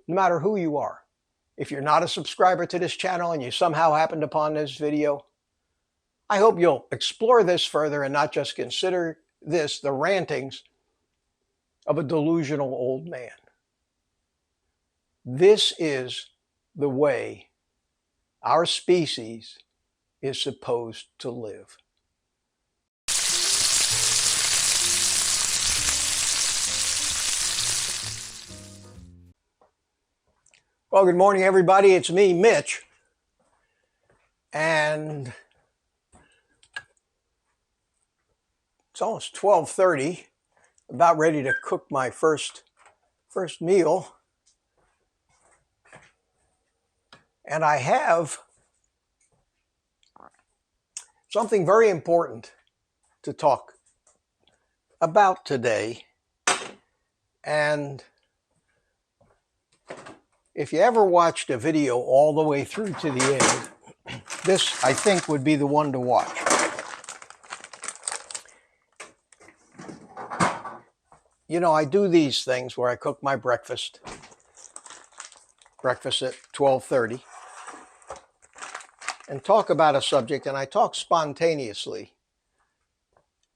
no matter who you are. If you're not a subscriber to this channel and you somehow happened upon this video, I hope you'll explore this further and not just consider this the rantings of a delusional old man. This is the way our species is supposed to live. Well, good morning, everybody. It's me, Mitch. And it's almost 12:30. About ready to cook my first meal. And I have something very important to talk about today. And if you ever watched a video all the way through to the end, this, I think, would be the one to watch. You know, I do these things where I cook my breakfast at 12:30, and talk about a subject, and I talk spontaneously.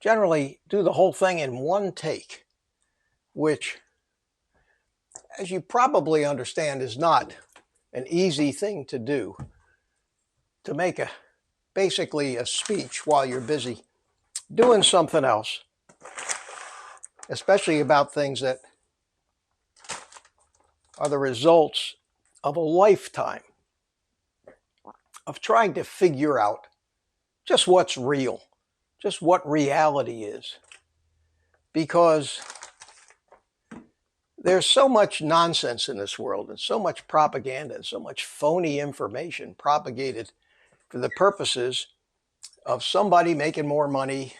Generally do the whole thing in one take, which, as you probably understand, is not an easy thing to do, to make basically a speech while you're busy doing something else, especially about things that are the results of a lifetime of trying to figure out just what's real, just what reality is. Because there's so much nonsense in this world, and so much propaganda, and so much phony information propagated for the purposes of somebody making more money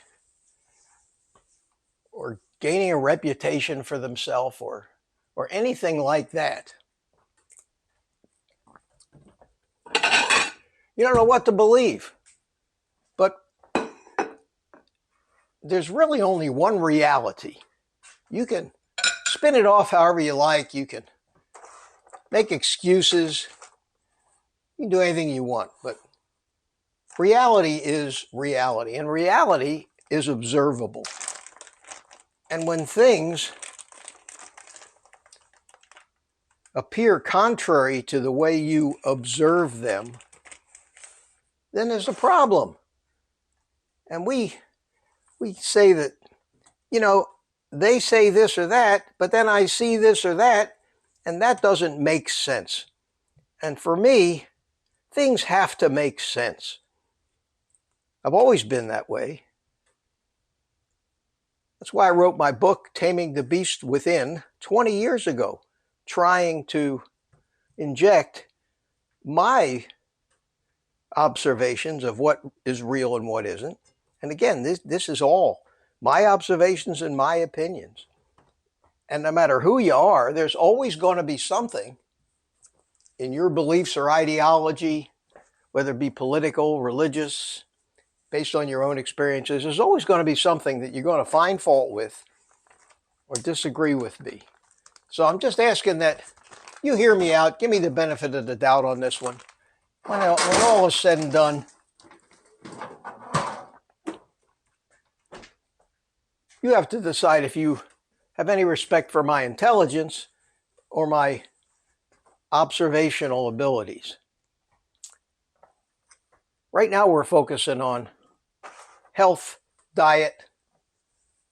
or gaining a reputation for themselves or anything like that. You don't know what to believe. But there's really only one reality. You can spin it off however you like. You can make excuses. You can do anything you want. But reality is reality. And reality is observable. And when things appear contrary to the way you observe them, then there's a problem. And we say that, you know, they say this or that, but then I see this or that, and that doesn't make sense. And for me, things have to make sense. I've always been that way. That's why I wrote my book, Taming the Beast Within, 20 years ago, trying to inject my observations of what is real and what isn't. And again, this is all my observations and my opinions. And no matter who you are, there's always going to be something in your beliefs or ideology, whether it be political, religious, based on your own experiences. There's always going to be something that you're going to find fault with or disagree with me. So I'm just asking that you hear me out. Give me the benefit of the doubt on this one. When all is said and done, you have to decide if you have any respect for my intelligence or my observational abilities. Right now we're focusing on health, diet,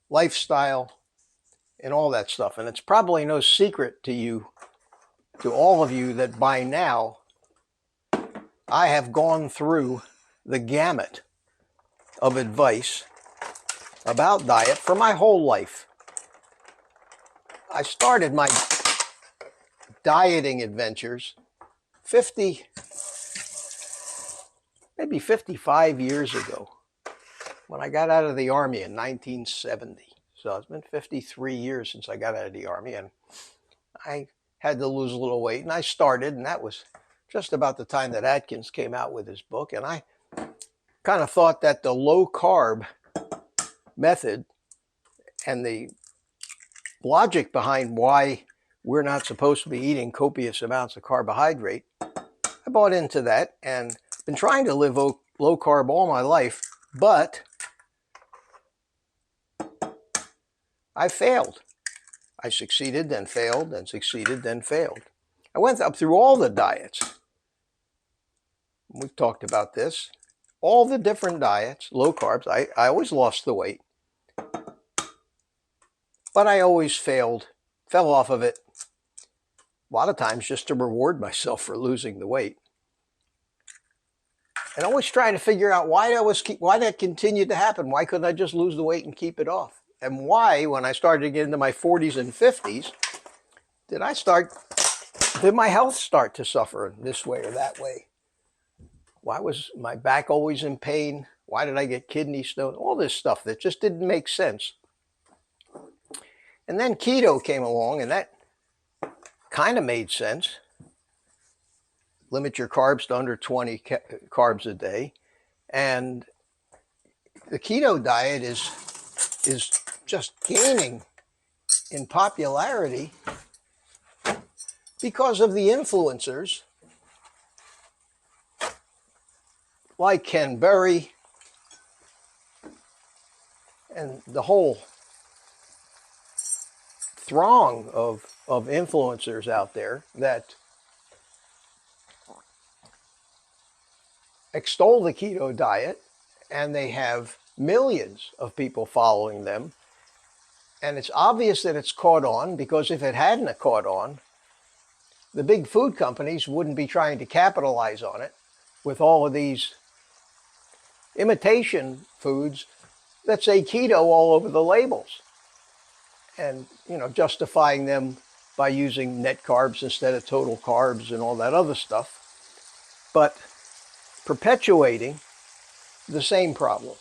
lifestyle, and all that stuff. And it's probably no secret to you, to all of you, that by now I have gone through the gamut of advice about diet for my whole life. I started my dieting adventures maybe 55 years ago, when I got out of the Army in 1970. So it's been 53 years since I got out of the Army, and I had to lose a little weight, and I started, and that was just about the time that Atkins came out with his book. And I kind of thought that the low carb method and the logic behind why we're not supposed to be eating copious amounts of carbohydrate. I bought into that and been trying to live low carb all my life, but I failed. I succeeded, then failed, then succeeded, then failed. I went up through all the diets. We've talked about this. All the different diets, low carbs. I always lost the weight. But I always failed, fell off of it. A lot of times just to reward myself for losing the weight. And always trying to figure out why that continued to happen. Why couldn't I just lose the weight and keep it off? And why, when I started to get into my 40s and 50s, did my health start to suffer this way or that way? Why was my back always in pain? Why did I get kidney stones? All this stuff that just didn't make sense. And then keto came along, and that kind of made sense. Limit your carbs to under 20 carbs a day. And the keto diet is just gaining in popularity because of the influencers like Ken Berry and the whole throng of influencers out there that extol the keto diet, and they have millions of people following them. And it's obvious that it's caught on, because if it hadn't caught on, the big food companies wouldn't be trying to capitalize on it with all of these imitation foods that say keto all over the labels, and justifying them by using net carbs instead of total carbs and all that other stuff, but perpetuating the same problem.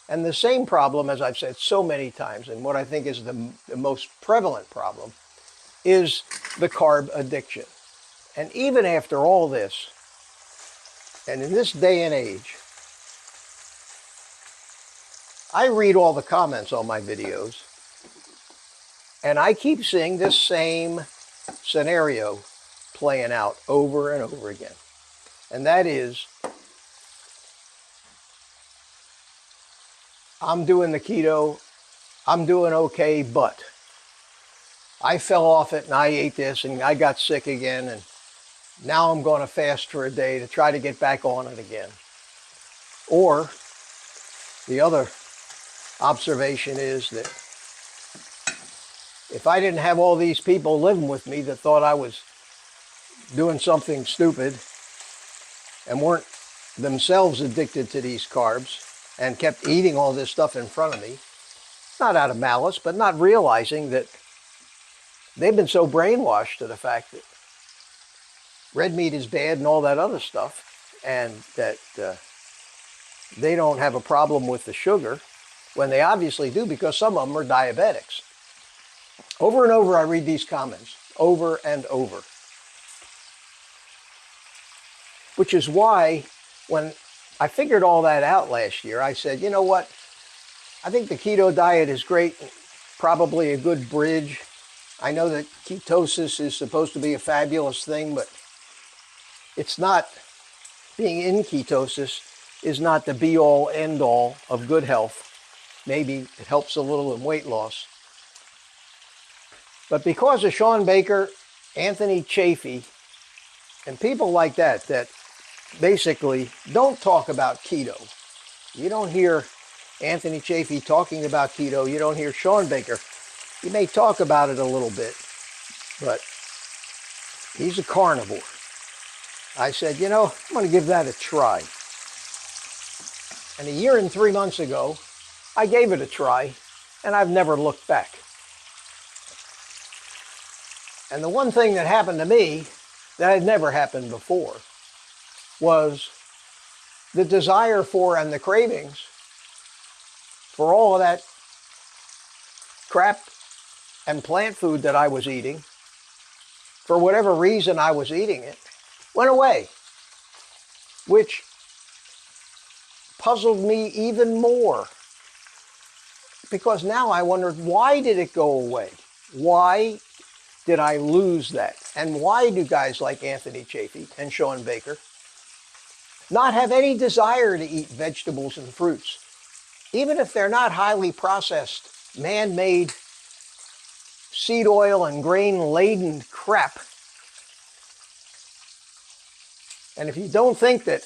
And the same problem, as I've said so many times, and what I think is the most prevalent problem, is the carb addiction. And even after all this, and in this day and age, I read all the comments on my videos, and I keep seeing this same scenario playing out over and over again. And that is, I'm doing the keto, I'm doing okay, but I fell off it and I ate this and I got sick again, and now I'm going to fast for a day to try to get back on it again. Or the other observation is that if I didn't have all these people living with me that thought I was doing something stupid and weren't themselves addicted to these carbs and kept eating all this stuff in front of me, not out of malice, but not realizing that they've been so brainwashed to the fact that red meat is bad and all that other stuff, and that they don't have a problem with the sugar, when they obviously do, because some of them are diabetics. Over and over I read these comments, over and over. Which is why when I figured all that out last year, I said, you know what? I think the keto diet is great, probably a good bridge. I know that ketosis is supposed to be a fabulous thing, but it's not. Being in ketosis is not the be-all, end-all of good health. Maybe it helps a little in weight loss. But because of Shawn Baker, Anthony Chaffee, and people like that, that basically don't talk about keto. You don't hear Anthony Chaffee talking about keto. You don't hear Shawn Baker. He may talk about it a little bit, but he's a carnivore. I said, I'm going to give that a try. And a year and 3 months ago, I gave it a try, and I've never looked back. And the one thing that happened to me that had never happened before was the desire for and the cravings for all of that crap and plant food that I was eating, for whatever reason I was eating it, went away, which puzzled me even more, because now I wondered, why did it go away? Why did I lose that? And why do guys like Anthony Chaffee and Shawn Baker not have any desire to eat vegetables and fruits, even if they're not highly processed, man-made, seed oil and grain-laden crap? And if you don't think that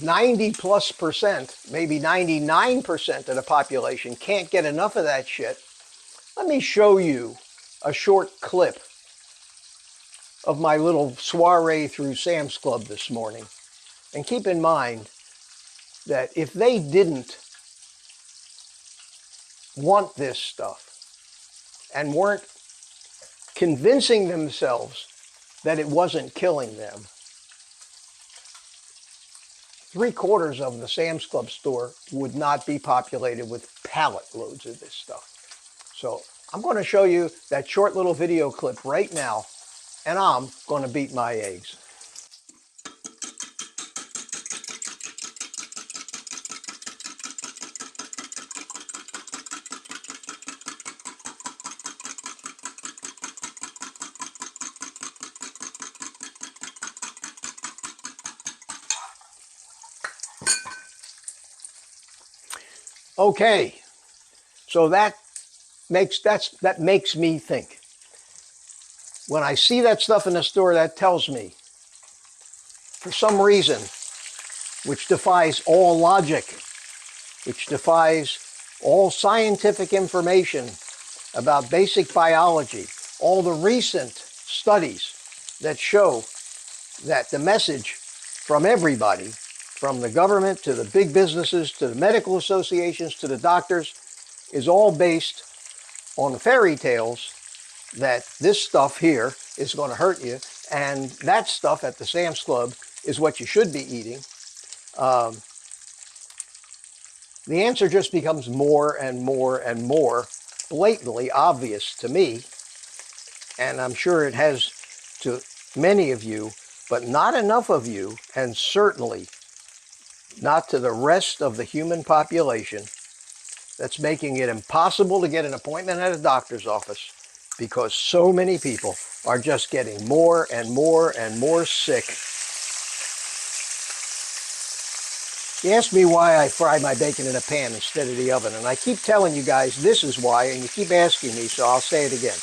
90+%, maybe 99% of the population can't get enough of that shit, let me show you a short clip of my little soiree through Sam's Club this morning. And keep in mind that if they didn't want this stuff and weren't convincing themselves that it wasn't killing them, 3/4 of the Sam's Club store would not be populated with pallet loads of this stuff. So I'm going to show you that short little video clip right now, and I'm going to beat my eggs. Okay, so that makes me think. When I see that stuff in the store, that tells me, for some reason, which defies all logic, which defies all scientific information about basic biology, all the recent studies that show that the message from everybody, from the government to the big businesses to the medical associations to the doctors, is all based on fairy tales that this stuff here is going to hurt you, and that stuff at the Sam's Club is what you should be eating. The answer just becomes more and more and more blatantly obvious to me, and I'm sure it has to many of you, but not enough of you, and certainly not to the rest of the human population, that's making it impossible to get an appointment at a doctor's office because so many people are just getting more and more and more sick. You ask me why I fry my bacon in a pan instead of the oven, and I keep telling you guys this is why, and you keep asking me, so I'll say it again.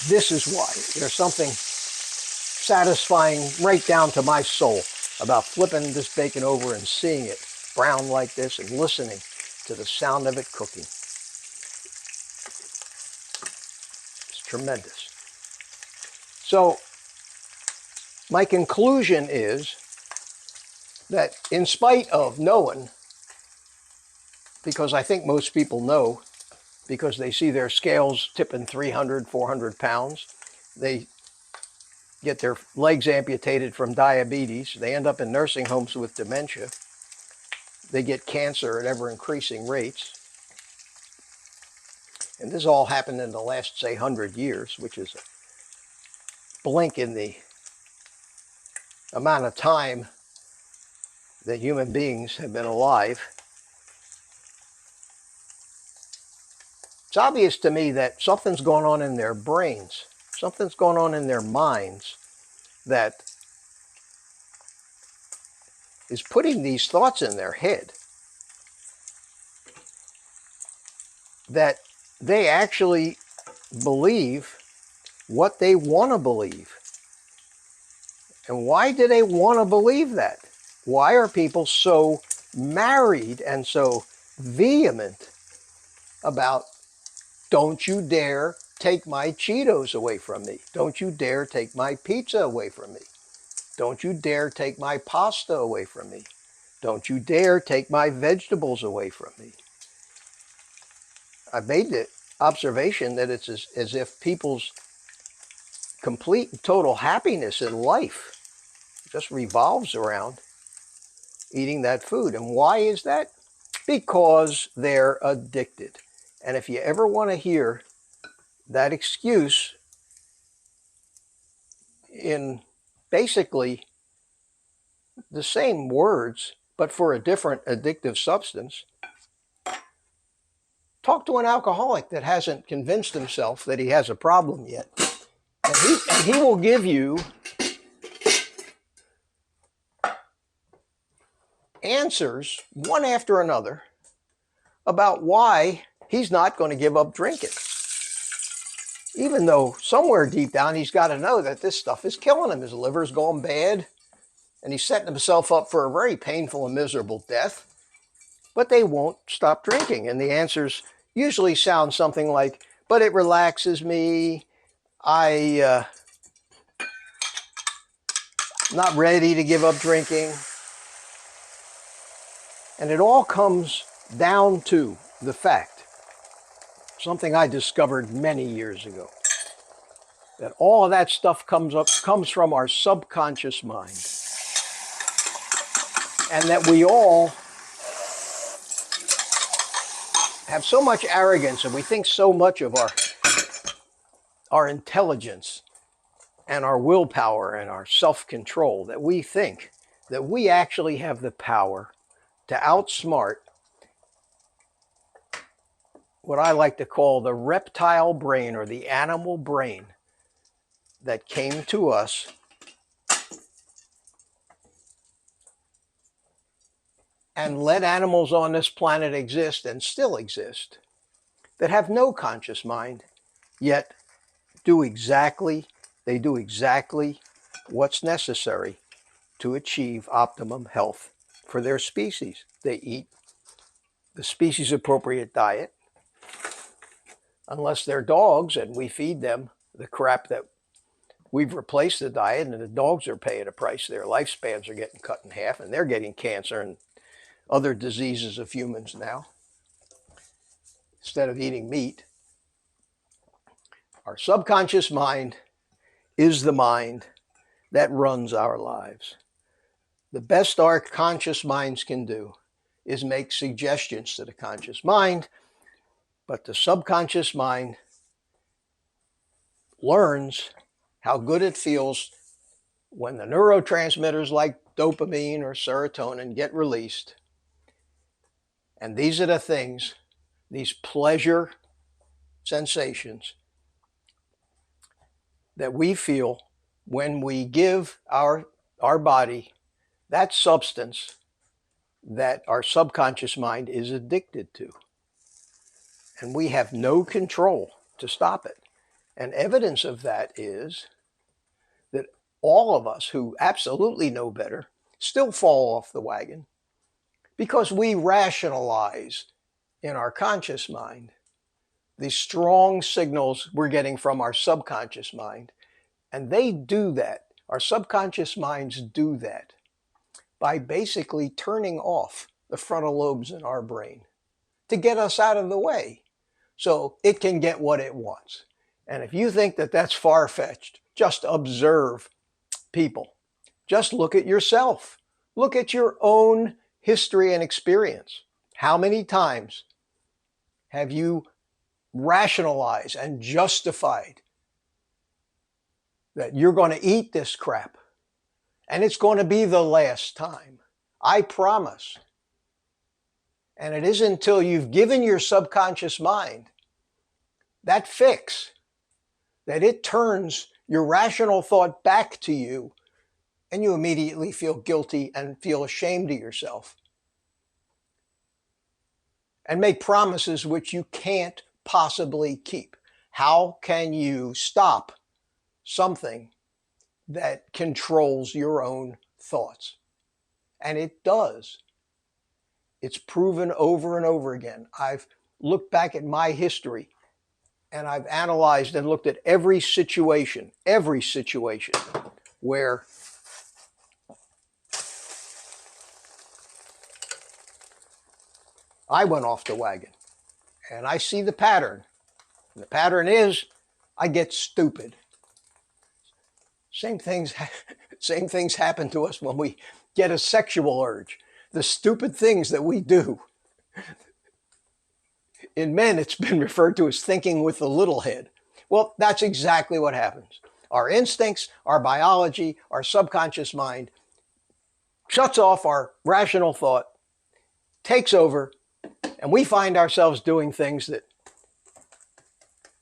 This is why. There's something satisfying right down to my soul about flipping this bacon over and seeing it brown like this and listening to the sound of it cooking. It's tremendous. So my conclusion is that in spite of knowing, because I think most people know, because they see their scales tipping 300, 400 pounds, they get their legs amputated from diabetes, they end up in nursing homes with dementia, they get cancer at ever-increasing rates. And this all happened in the last, say, 100 years, which is a blink in the amount of time that human beings have been alive. It's obvious to me that something's going on in their brains, something's going on in their minds that is putting these thoughts in their head that they actually believe what they want to believe. And why do they want to believe that? Why are people so married and so vehement about, don't you dare take my Cheetos away from me. Don't you dare take my pizza away from me. Don't you dare take my pasta away from me. Don't you dare take my vegetables away from me. I've made the observation that it's as if people's complete and total happiness in life just revolves around eating that food. And why is that? Because they're addicted. And if you ever want to hear that excuse in basically the same words, but for a different addictive substance, Talk to an alcoholic that hasn't convinced himself that he has a problem yet. And he will give you answers, one after another, about why he's not going to give up drinking. Even though somewhere deep down he's got to know that this stuff is killing him. His liver's gone bad, and he's setting himself up for a very painful and miserable death. But they won't stop drinking. And the answers usually sound something like, but it relaxes me. I'm not ready to give up drinking. And it all comes down to the fact, something I discovered many years ago, that all of that stuff comes from our subconscious mind. And that we all have so much arrogance and we think so much of our intelligence and our willpower and our self-control that we think that we actually have the power to outsmart what I like to call the reptile brain or the animal brain that came to us and let animals on this planet exist and still exist that have no conscious mind, yet they do exactly what's necessary to achieve optimum health for their species. They eat the species appropriate diet, unless they're dogs and we feed them the crap that we've replaced the diet, and the dogs are paying a price. Their lifespans are getting cut in half and they're getting cancer and other diseases of humans now instead of eating meat. Our subconscious mind is the mind that runs our lives. The best our conscious minds can do is make suggestions to the conscious mind, but the subconscious mind learns how good it feels when the neurotransmitters like dopamine or serotonin get released. And these are the things, these pleasure sensations that we feel when we give our body that substance that our subconscious mind is addicted to. And we have no control to stop it. And evidence of that is that all of us who absolutely know better still fall off the wagon because we rationalize in our conscious mind the strong signals we're getting from our subconscious mind. And they do that. Our subconscious minds do that by basically turning off the frontal lobes in our brain to get us out of the way so it can get what it wants. And if you think that that's far-fetched, just observe people. Just look at yourself. Look at your own history and experience. How many times have you rationalized and justified that you're going to eat this crap and it's going to be the last time? I promise. And it isn't until you've given your subconscious mind that fix that it turns your rational thought back to you and you immediately feel guilty and feel ashamed of yourself and make promises which you can't possibly keep. How can you stop something that controls your own thoughts? And it does. It's proven over and over again. I've looked back at my history and I've analyzed and looked at every situation where I went off the wagon. And I see the pattern. And the pattern is I get stupid. Same things happen to us when we get a sexual urge. The stupid things that we do. In men, it's been referred to as thinking with the little head. Well, that's exactly what happens. Our instincts, our biology, our subconscious mind shuts off our rational thought, takes over, And we find ourselves doing things that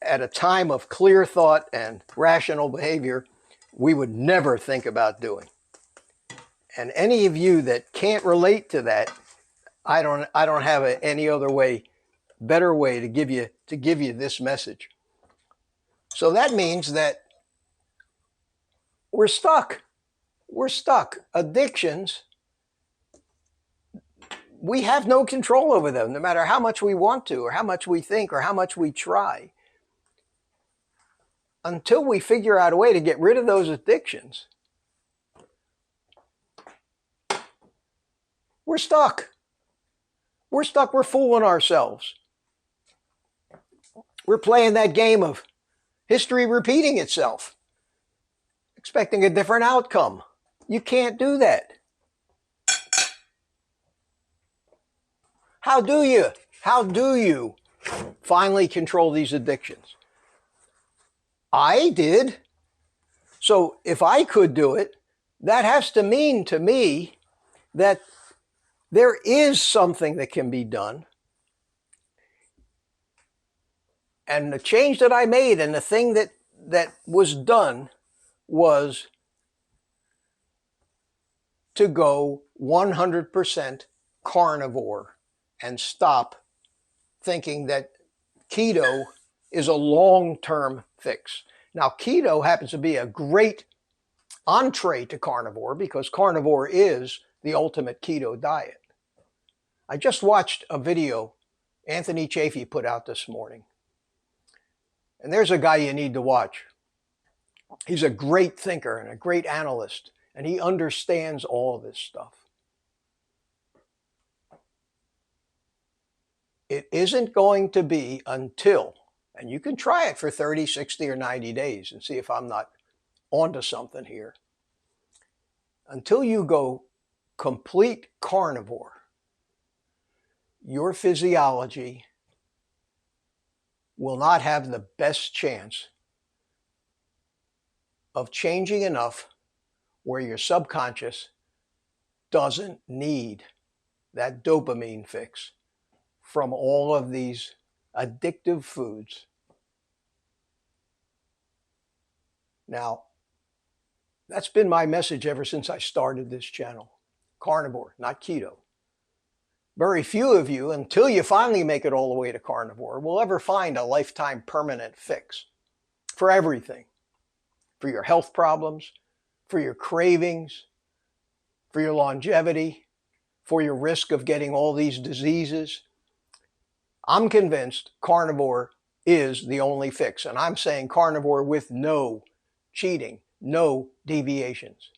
at a time of clear thought and rational behavior, we would never think about doing. And any of you that can't relate to that, I don't have any other way, better way to give you this message. So that means that we're stuck. We're stuck. Addictions, we have no control over them, no matter how much we want to, or how much we think, or how much we try. Until we figure out a way to get rid of those addictions, we're stuck. We're stuck. We're fooling ourselves. We're playing that game of history repeating itself, expecting a different outcome. You can't do that. How do you? How do you finally control these addictions? I did. So if I could do it, that has to mean to me that there is something that can be done. And the change that I made and the thing that was done was to go 100% carnivore and stop thinking that keto is a long-term fix. Now, keto happens to be a great entree to carnivore because carnivore is the ultimate keto diet. I just watched a video Anthony Chaffee put out this morning. And there's a guy you need to watch. He's a great thinker and a great analyst, and he understands all this stuff. It isn't going to be until, and you can try it for 30, 60, or 90 days and see if I'm not onto something here. Until you go complete carnivore, your physiology will not have the best chance of changing enough where your subconscious doesn't need that dopamine fix from all of these addictive foods. Now, that's been my message ever since I started this channel. Carnivore, not keto. Very few of you, until you finally make it all the way to carnivore, will ever find a lifetime permanent fix for everything. For your health problems, for your cravings, for your longevity, for your risk of getting all these diseases. I'm convinced carnivore is the only fix. And I'm saying carnivore with no cheating, no deviations.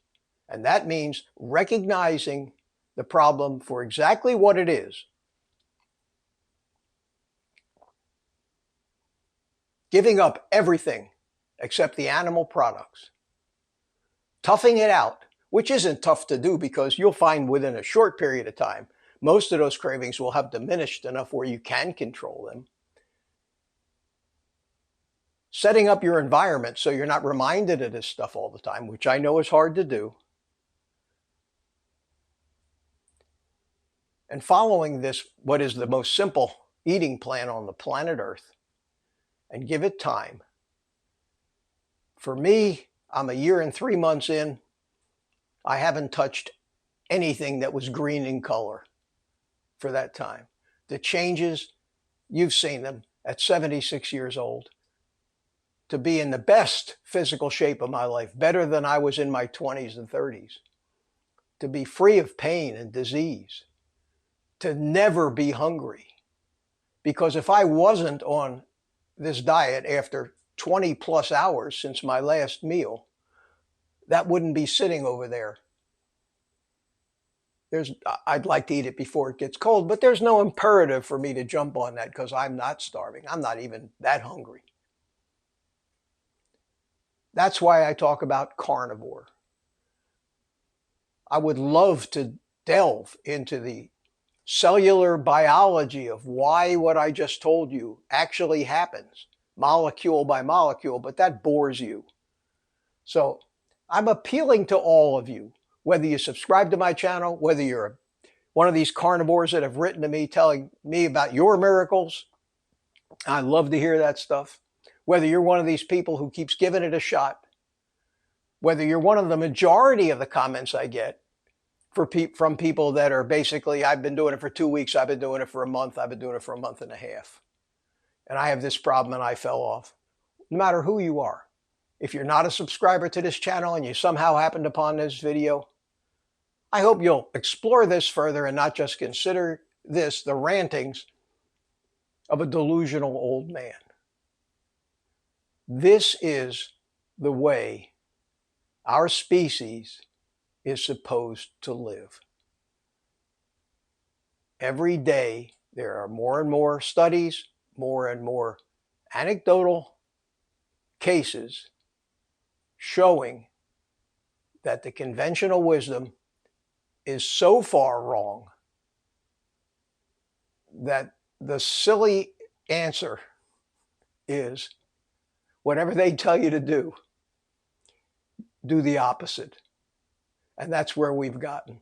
And that means recognizing the problem for exactly what it is. Giving up everything except the animal products. Toughing it out, which isn't tough to do because you'll find within a short period of time, most of those cravings will have diminished enough where you can control them. Setting up your environment so you're not reminded of this stuff all the time, which I know is hard to do. And following this, what is the most simple eating plan on the planet Earth, and give it time. For me, I'm a year and 3 months in. I haven't touched anything that was green in color for that time. The changes, you've seen them at 76 years old. To be in the best physical shape of my life, better than I was in my 20s and 30s. To be free of pain and disease. To never be hungry. Because if I wasn't on this diet after 20 plus hours since my last meal, that wouldn't be sitting over there. I'd like to eat it before it gets cold, but there's no imperative for me to jump on that because I'm not starving. I'm not even that hungry. That's why I talk about carnivore. I would love to delve into the cellular biology of why what I just told you actually happens, molecule by molecule, but that bores you. So I'm appealing to all of you, whether you subscribe to my channel, whether you're one of these carnivores that have written to me telling me about your miracles. I love to hear that stuff. Whether you're one of these people who keeps giving it a shot, whether you're one of the majority of the comments I get from people that are basically, I've been doing it for 2 weeks, I've been doing it for a month, I've been doing it for a month and a half, and I have this problem and I fell off. No matter who you are, if you're not a subscriber to this channel and you somehow happened upon this video, I hope you'll explore this further and not just consider this the rantings of a delusional old man. This is the way our species is supposed to live. Every day there are more and more studies, more and more anecdotal cases showing that the conventional wisdom is so far wrong that the silly answer is whatever they tell you to do the opposite. And that's where we've gotten.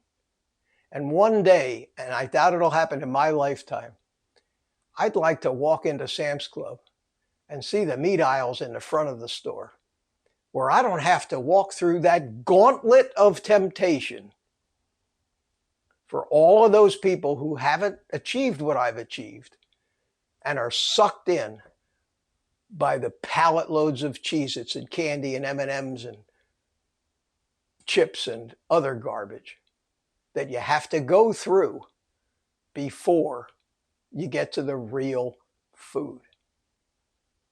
And one day, and I doubt it'll happen in my lifetime, I'd like to walk into Sam's Club and see the meat aisles in the front of the store, where I don't have to walk through that gauntlet of temptation for all of those people who haven't achieved what I've achieved and are sucked in by the pallet loads of Cheez-Its and candy and M&Ms and chips and other garbage that you have to go through before you get to the real food.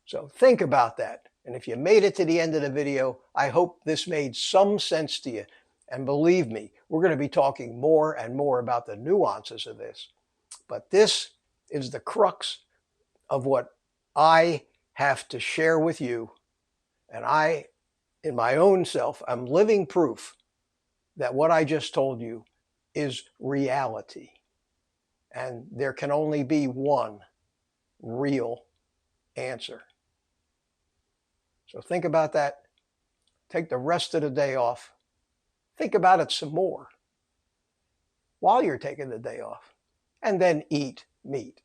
So think about that. And if you made it to the end of the video, I hope this made some sense to you. And believe me, we're going to be talking more and more about the nuances of this. But this is the crux of what I have to share with you. And I, in my own self, I'm living proof that what I just told you is reality. And there can only be one real answer. So think about that. Take the rest of the day off. Think about it some more while you're taking the day off. And then eat meat.